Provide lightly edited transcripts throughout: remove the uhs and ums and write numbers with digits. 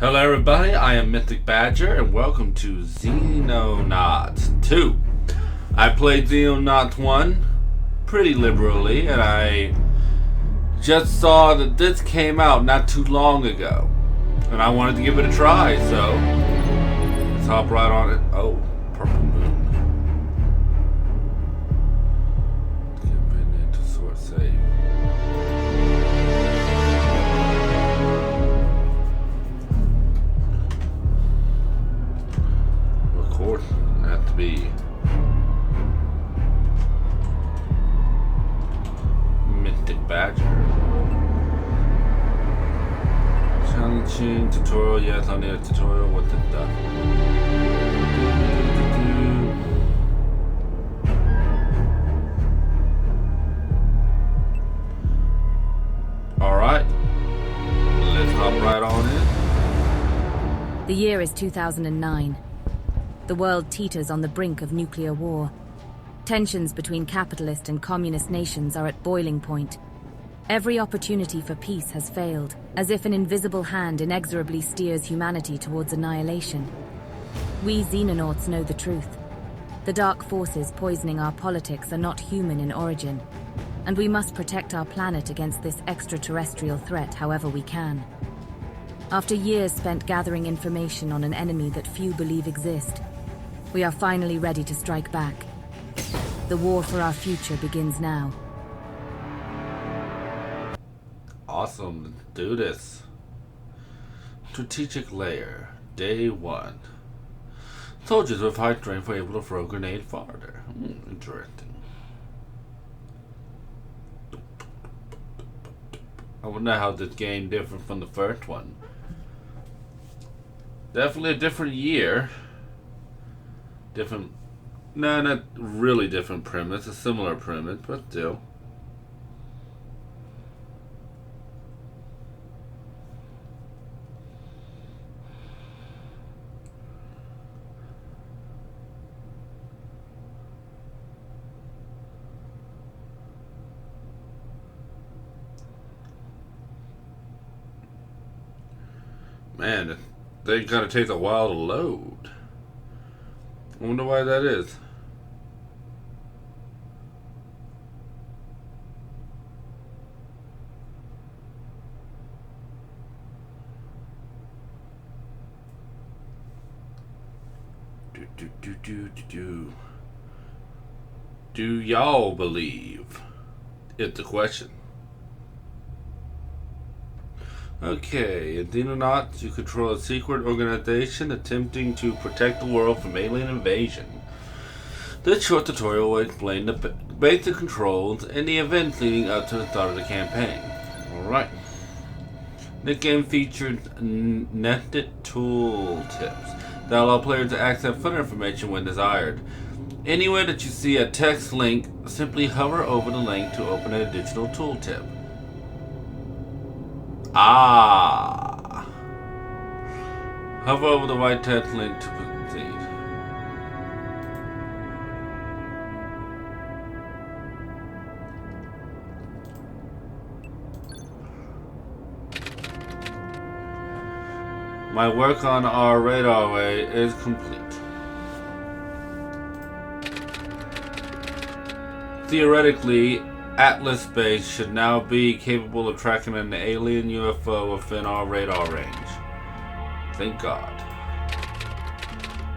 Hello everybody, I am Mythic Badger and welcome to Xenonauts 2. I played Xenonauts 1 pretty liberally and I just saw that this came out not too long ago. And I wanted to give it a try, so let's hop right on it. Oh, purple moon. Get into source save. Record. Have to be Mythic Badger. Challenging tutorial, yes, I need a tutorial. What the duck? Alright. Let's hop right on in. The year is 2009. The world teeters on the brink of nuclear war. Tensions between capitalist and communist nations are at boiling point. Every opportunity for peace has failed, as if an invisible hand inexorably steers humanity towards annihilation. We Xenonauts know the truth. The dark forces poisoning our politics are not human in origin, and we must protect our planet against this extraterrestrial threat however we can. After years spent gathering information on an enemy that few believe exist, we are finally ready to strike back. The war for our future begins now. Awesome, let's do this. Strategic layer, day 1. Soldiers with high strength were able to throw a grenade farther. Interesting. I wonder how this game different from the first one. Definitely a different year. Different, no, not really different premise, a similar premise, but still. Man, they gotta take a while to load. I wonder why that is. Do y'all believe? It's the question. Okay, in Xenonauts, you control a secret organization attempting to protect the world from alien invasion. This short tutorial will explain the basic controls and the events leading up to the start of the campaign. Alright. This game features nested tool tips that allow players to access further information when desired. Anywhere that you see a text link, simply hover over the link to open an additional tooltip. Ah! Hover over the white text link to proceed. My work on our radar array is complete. Theoretically, Atlas Space should now be capable of tracking an alien UFO within our radar range. Thank God.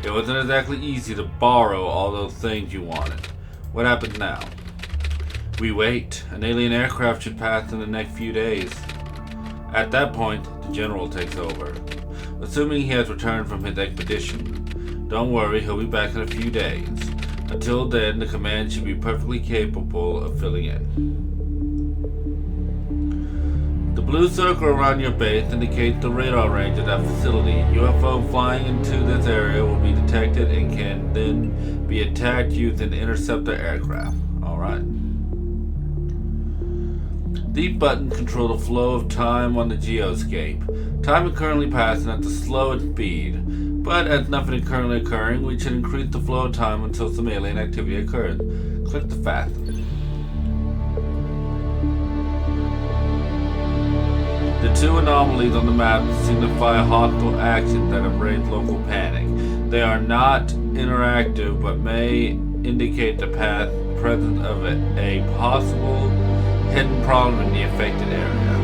It wasn't exactly easy to borrow all those things you wanted. What happens now? We wait. An alien aircraft should pass in the next few days. At that point, the General takes over. Assuming he has returned from his expedition. Don't worry, he'll be back in a few days. Until then, the command should be perfectly capable of filling in. The blue circle around your base indicates the radar range of that facility. UFO flying into this area will be detected and can then be attacked using interceptor aircraft. Alright. These buttons control the flow of time on the geoscape. Time is currently passing at the slowest speed, but as nothing is currently occurring, we should increase the flow of time until some alien activity occurs. Click to fasten. The two anomalies on the map signify hostile actions that have raised local panic. They are not interactive but may indicate the presence of a possible hidden problem in the affected area.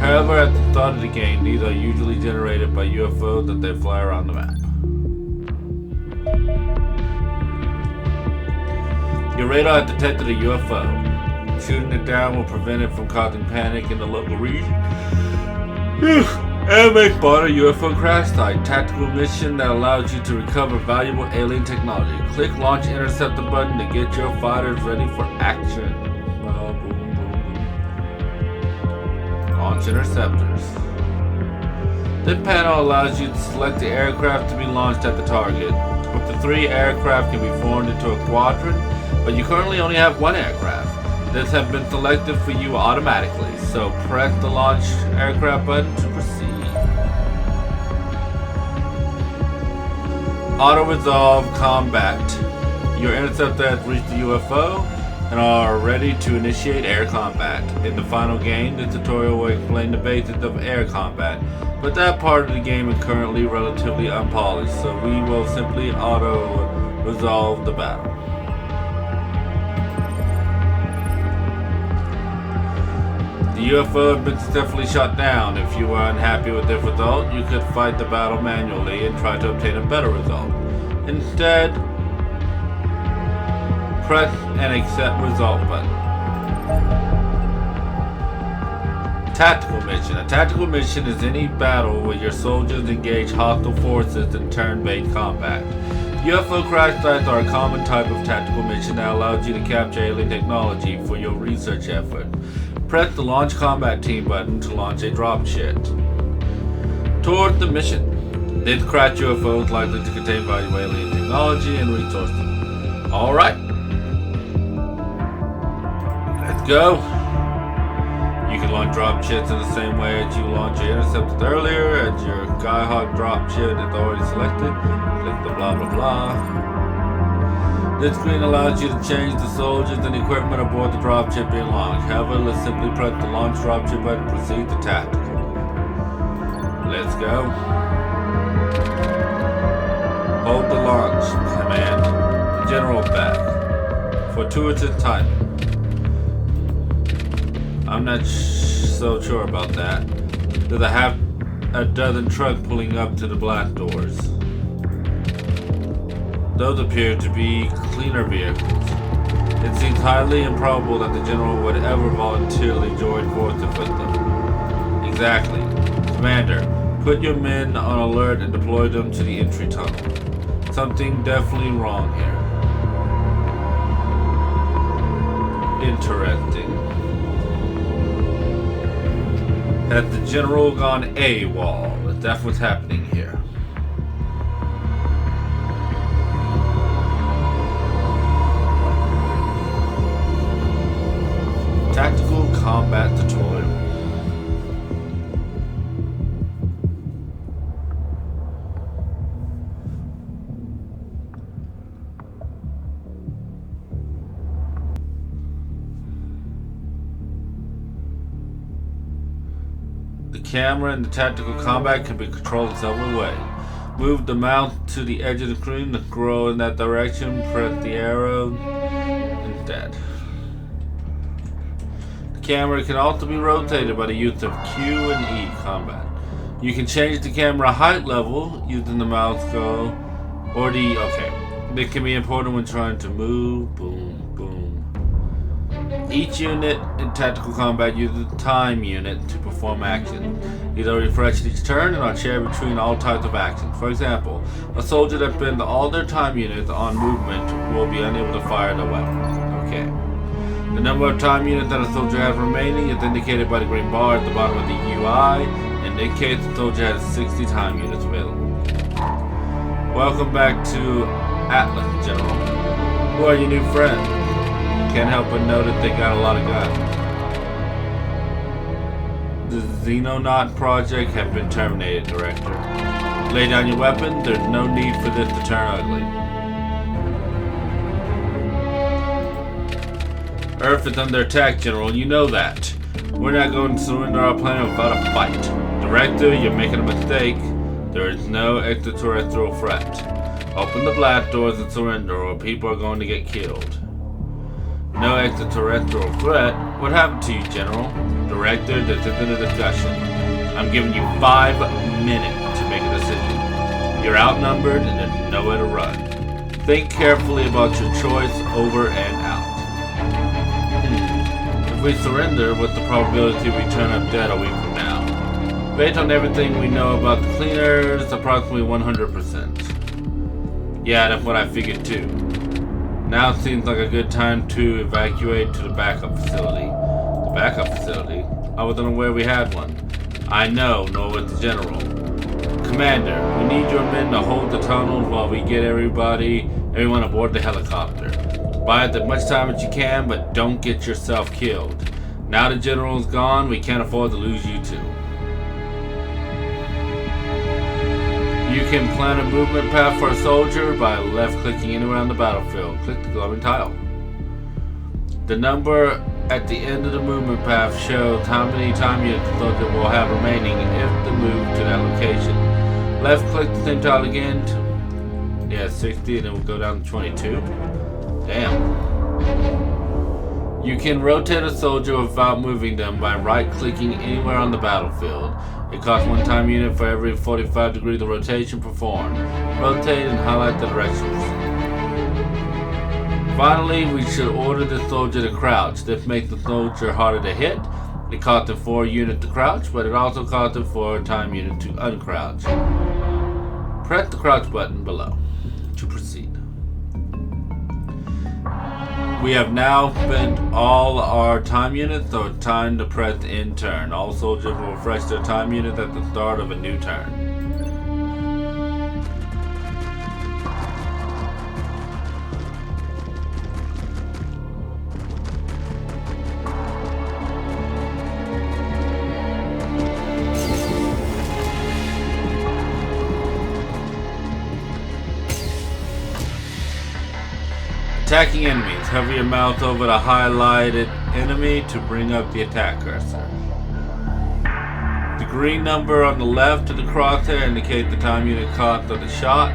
However, at the start of the game, these are usually generated by UFOs as they fly around the map. Your radar has detected a UFO. Shooting it down will prevent it from causing panic in the local region. And may spot a UFO crash site. Tactical mission that allows you to recover valuable alien technology. Click Launch Interceptor button to get your fighters ready for action. Launch interceptors. This panel allows you to select the aircraft to be launched at the target. Up to 3 aircraft can be formed into a squadron, but you currently only have 1 aircraft. This has been selected for you automatically, so press the launch aircraft button to proceed. Auto-resolve combat. Your interceptor has reached the UFO and are ready to initiate air combat. In the final game, this tutorial will explain the basics of air combat, but that part of the game is currently relatively unpolished, so we will simply auto-resolve the battle. The UFO has been successfully shot down. If you are unhappy with this result, you could fight the battle manually and try to obtain a better result. Instead, press and accept result button. Tactical mission. A tactical mission is any battle where your soldiers engage hostile forces in turn-based combat. UFO crash sites are a common type of tactical mission that allows you to capture alien technology for your research effort. Press the Launch Combat Team button to launch a dropship. Toward the mission. This crash UFO is likely to contain valuable alien technology and resources. Alright. Let's go. You can launch dropships in the same way as you launch your interceptors earlier, as your Skyhawk dropship is already selected. Click the blah blah blah. This screen allows you to change the soldiers and equipment aboard the dropship being launched. However, let's simply press the launch dropship button and proceed to tactical. Let's go. Hold the launch command. General back. Fortuitous timing. I'm not so sure about that. There's a dozen trucks pulling up to the blast doors. Those appear to be cleaner vehicles. It seems highly improbable that the General would ever voluntarily join forces with them. Exactly. Commander, put your men on alert and deploy them to the entry tunnel. Something definitely wrong here. Interesting. Has the General gone AWOL? That's what's happening here. Tactical combat tutorial. The camera in the tactical combat can be controlled in several ways. Move the mouse to the edge of the screen to scroll in that direction, press the arrow instead. Camera can also be rotated by the use of Q and E combat. You can change the camera height level using the mouse go or the This can be important when trying to move. Boom, boom. Each unit in tactical combat uses a time unit to perform action. These are refreshed each turn and are shared between all types of actions. For example, a soldier that spends all their time units on movement will be unable to fire the weapon. Okay. The number of time units that a soldier has remaining is indicated by the green bar at the bottom of the UI, and indicates the soldier has 60 time units available. Welcome back to Atlas, General. Who are your new friends? Can't help but notice they got a lot of guns. The Xenonaut project has been terminated, Director. Lay down your weapon, there's no need for this to turn ugly. Earth is under attack, General, you know that. We're not going to surrender our planet without a fight. Director, you're making a mistake. There is no extraterrestrial threat. Open the blast doors and surrender, or people are going to get killed. No extraterrestrial threat? What happened to you, General? Director, this isn't a discussion. I'm giving you 5 minutes to make a decision. You're outnumbered and there's nowhere to run. Think carefully about your choice. Over and out. If we surrender, what's the probability we turn up dead a week from now? Based on everything we know about the cleaners, approximately 100%. Yeah, that's what I figured too. Now it seems like a good time to evacuate to the backup facility. The backup facility? I wasn't aware we had one. I know, nor was the General. Commander, we need your men to hold the tunnels while we get everyone aboard the helicopter. Buy as much time as you can, but don't get yourself killed. Now the General's gone, we can't afford to lose you too. You can plan a movement path for a soldier by left-clicking anywhere on the battlefield. Click the glowing tile. The number at the end of the movement path shows how many time units the soldier will have remaining if they move to that location. Left-click the same tile again. 60, and then we'll go down to 22. Damn. You can rotate a soldier without moving them by right-clicking anywhere on the battlefield. It costs 1 time unit for every 45 degrees of rotation performed. Rotate and highlight the directions. Finally, we should order the soldier to crouch. This makes the soldier harder to hit. It costs him 4 units to crouch, but it also costs him 4 time units to uncrouch. Press the crouch button below to proceed. We have now spent all our time units, so it's time to press end turn. All soldiers will refresh their time units at the start of a new turn. Attacking enemies. Hover your mouse over the highlighted enemy to bring up the attack cursor. The green number on the left of the crosshair indicates the time unit cost of the shot.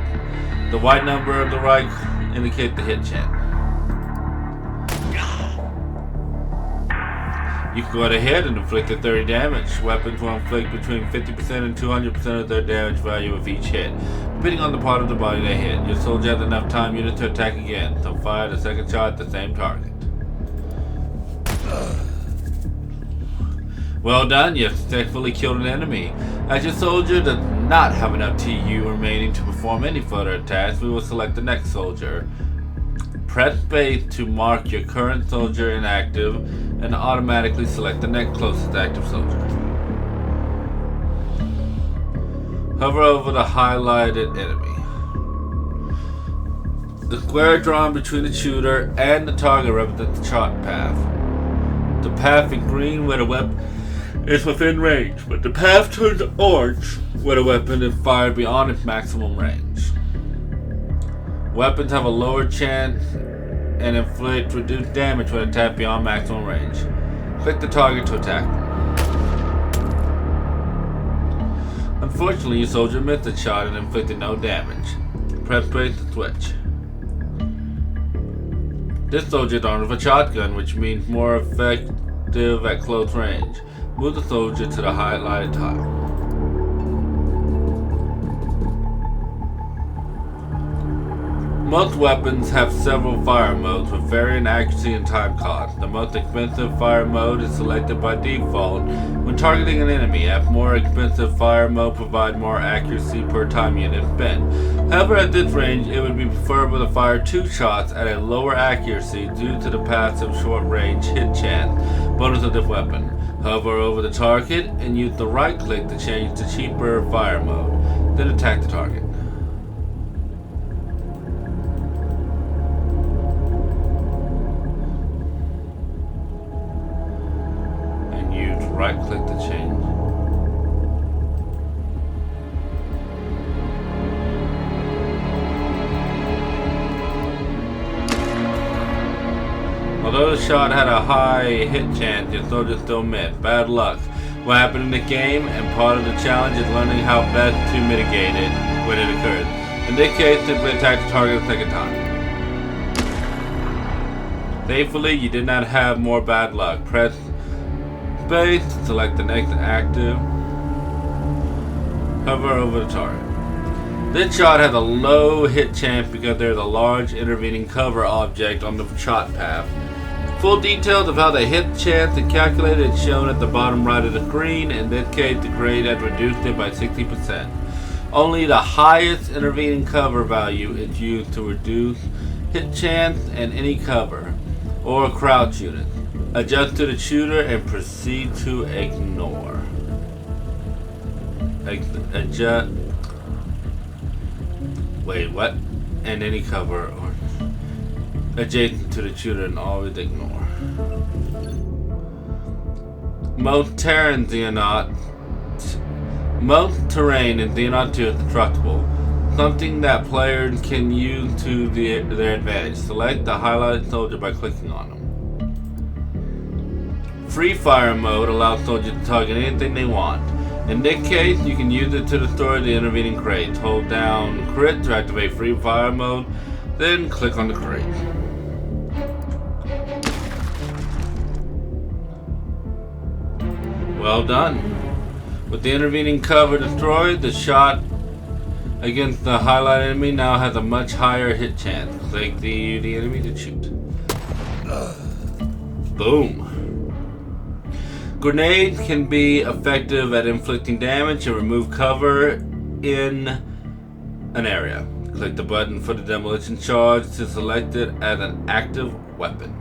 The white number on the right indicates the hit chance. You can go ahead and inflict a 30 damage. Weapons will inflict between 50% and 200% of their damage value of each hit, depending on the part of the body they hit. Your soldier has enough time unit to attack again, so fire the second shot at the same target. Well done, you have successfully killed an enemy. As your soldier does not have enough TU remaining to perform any further attacks, we will select the next soldier. Press space to mark your current soldier inactive and automatically select the next closest active soldier. Hover over the highlighted enemy. The square drawn between the shooter and the target represents the shot path. The path in green where the weapon is within range, but the path turns orange where the weapon is fired beyond its maximum range. Weapons have a lower chance and inflict reduced damage when attacked beyond maximum range. Click the target to attack. Unfortunately, your soldier missed the shot and inflicted no damage. Press space to switch. This soldier is armed with a shotgun, which means more effective at close range. Move the soldier to the highlighted tile. Most weapons have several fire modes with varying accuracy and time cost. The most expensive fire mode is selected by default when targeting an enemy, as more expensive fire mode provides more accuracy per time unit spent. However, at this range, it would be preferable to fire 2 shots at a lower accuracy due to the passive short-range hit chance bonus of this weapon. Hover over the target and use the right click to change to cheaper fire mode, then attack the target. Right click to change. Although the shot had a high hit chance, your soldier still missed. Bad luck. What happened in the game, and part of the challenge is learning how best to mitigate it when it occurs. In this case, simply attack the target a second time. Thankfully, you did not have more bad luck. Press space to select the next active. Hover over the target. This shot has a low hit chance because there is a large intervening cover object on the shot path. Full details of how the hit chance is calculated is shown at the bottom right of the screen. In this case, the grade has reduced it by 60%. Only the highest intervening cover value is used to reduce hit chance and any cover or crouch unit. Adjust to the shooter and proceed to ignore. Adjust. Wait, what? And any cover or adjacent to the shooter and always ignore. Most terrain in Xenonauts 2 is destructible. Something that players can use to their advantage. Select the highlighted soldier by clicking on them. Free fire mode allows soldiers to target anything they want. In this case, you can use it to destroy the intervening crates. Hold down crit to activate free fire mode, then click on the crate. Well done. With the intervening cover destroyed, the shot against the highlighted enemy now has a much higher hit chance. Click the enemy to shoot. Boom. Grenades can be effective at inflicting damage and remove cover in an area. Click the button for the demolition charge to select it as an active weapon.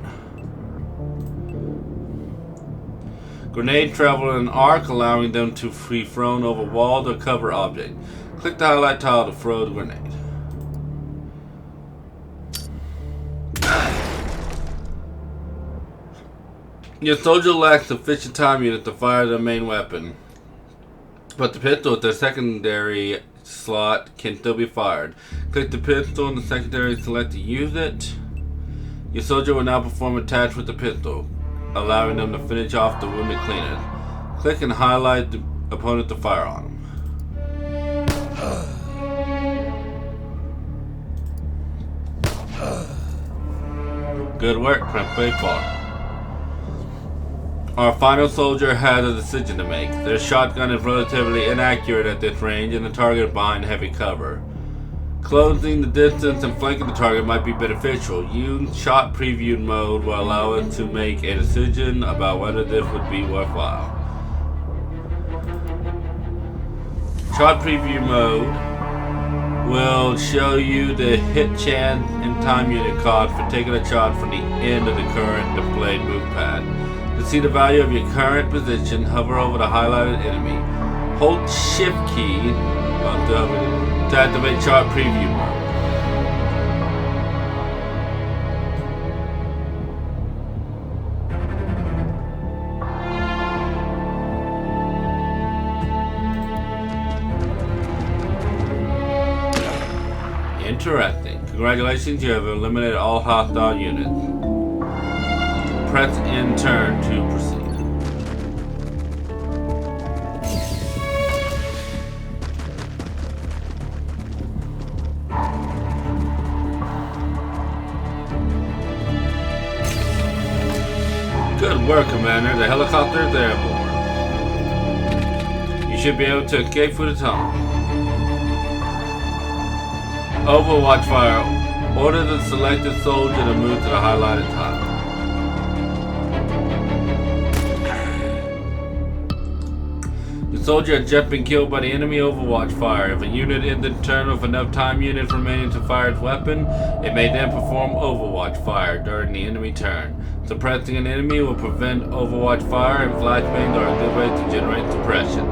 Grenades travel in an arc, allowing them to be thrown over walls or cover objects. Click the highlight tile to throw the grenade. Your soldier lacks sufficient time unit to fire their main weapon, but the pistol with their secondary slot can still be fired. Click the pistol in the secondary select to use it. Your soldier will now perform attacks with the pistol, allowing them to finish off the wounded cleaners. Click and highlight the opponent to fire on them. Good work, press play far. Our final soldier has a decision to make. Their shotgun is relatively inaccurate at this range and the target is behind heavy cover. Closing the distance and flanking the target might be beneficial. Use shot preview mode will allow us to make a decision about whether this would be worthwhile. Shot preview mode will show you the hit chance and time unit cost for taking a shot from the end of the current displayed move pad. To see the value of your current position, hover over the highlighted enemy. Hold shift key to activate shot preview mode. Interesting. Congratulations, you have eliminated all hostile units. Press in turn to proceed. Good work, Commander. The helicopter is airborne. You should be able to escape through the tunnel. Overwatch fire. Order the selected soldier to move to the highlighted tile. The soldier has just been killed by the enemy overwatch fire. If a unit ends the turn with enough time units remaining to fire its weapon, it may then perform overwatch fire during the enemy turn. Suppressing an enemy will prevent overwatch fire, and flashbangs are a good way to generate suppression.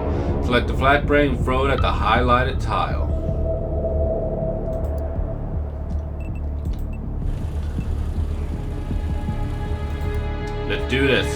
Select the flashbang and throw it at the highlighted tile. Let's do this.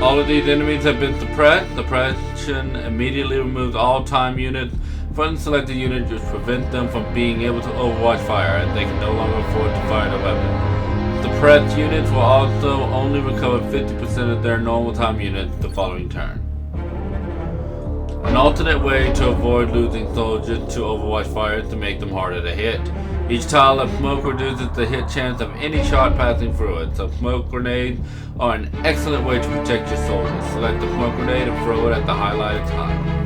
All of these enemies have been suppressed. Suppression immediately removes all time units Fund selected units which prevent them from being able to overwatch fire, and they can no longer afford to fire the weapon. The Pret units will also only recover 50% of their normal time units the following turn. An alternate way to avoid losing soldiers to overwatch fire is to make them harder to hit. Each tile of smoke reduces the hit chance of any shot passing through it, so smoke grenades are an excellent way to protect your soldiers. Select the smoke grenade and throw it at the highlighted tile.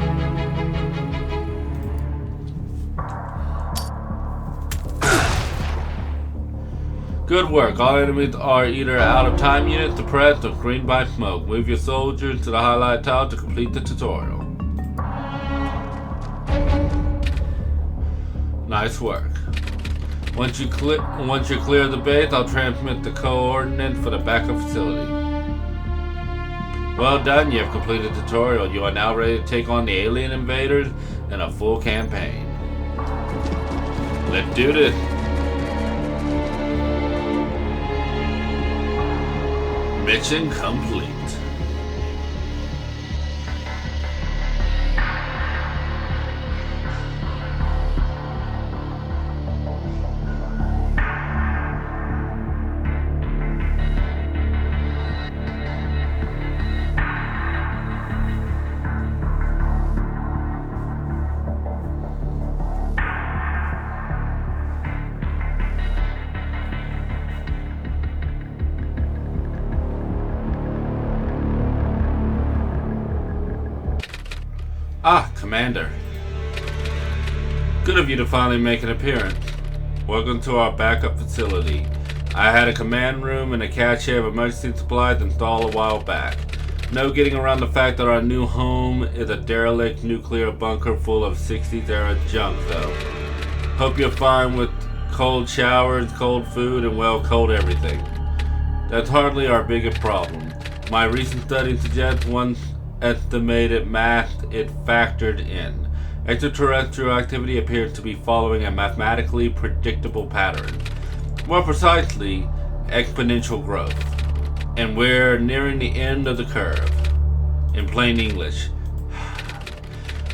Good work. All enemies are either out of time units suppressed or screened by smoke. Move your soldiers to the highlighted tile to complete the tutorial. Nice work. Once you're clear of the base, I'll transmit the coordinates for the backup facility. Well done, you have completed the tutorial. You are now ready to take on the alien invaders in a full campaign. Let's do this. Mission complete. Ah, Commander. Good of you to finally make an appearance. Welcome to our backup facility. I had a command room and a cache of emergency supplies installed a while back. No getting around the fact that our new home is a derelict nuclear bunker full of 60s era junk though. Hope you're fine with cold showers, cold food, and well, cold everything. That's hardly our biggest problem. My recent study suggests one estimated mass it factored in. Extraterrestrial activity appears to be following a mathematically predictable pattern. More precisely, exponential growth. And we're nearing the end of the curve. In plain English,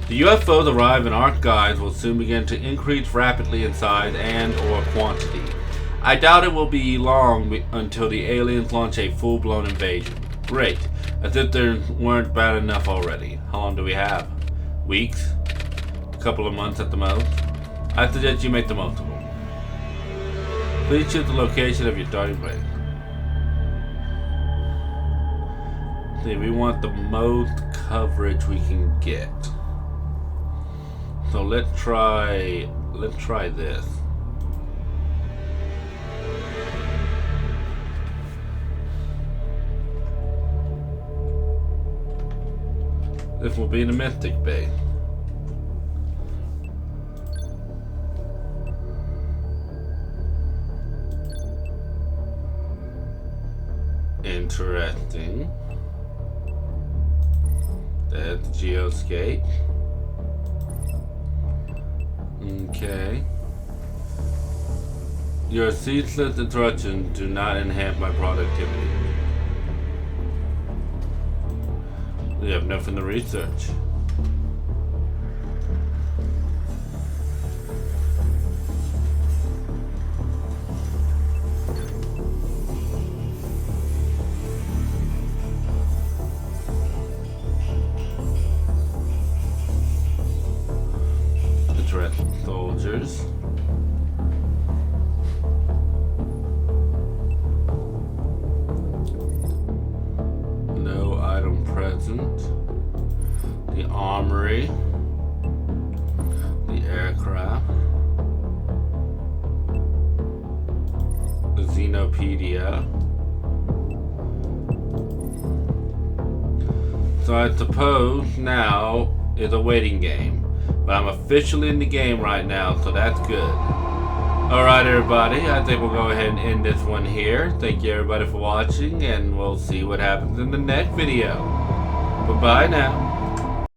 the UFOs arrive in our skies will soon begin to increase rapidly in size and or quantity. I doubt it will be long until the aliens launch a full-blown invasion. Great. As if there weren't bad enough already. How long do we have? Weeks? A couple of months at the most? I suggest you make the most of them. Please choose the location of your starting place. See, we want the most coverage we can get. So let's try this. This will be in the Mystic Bay. Interesting. That's Geoscape. Okay. Your ceaseless interruptions do not enhance my productivity. We have nothing to research. Interesting soldiers. No item present. The armory. The aircraft. The Xenopedia. So I suppose now is a waiting game. But I'm officially in the game right now, so that's good. Alright everybody, I think we'll go ahead and end this one here. Thank you everybody for watching, and we'll see what happens in the next video. Bye-bye now.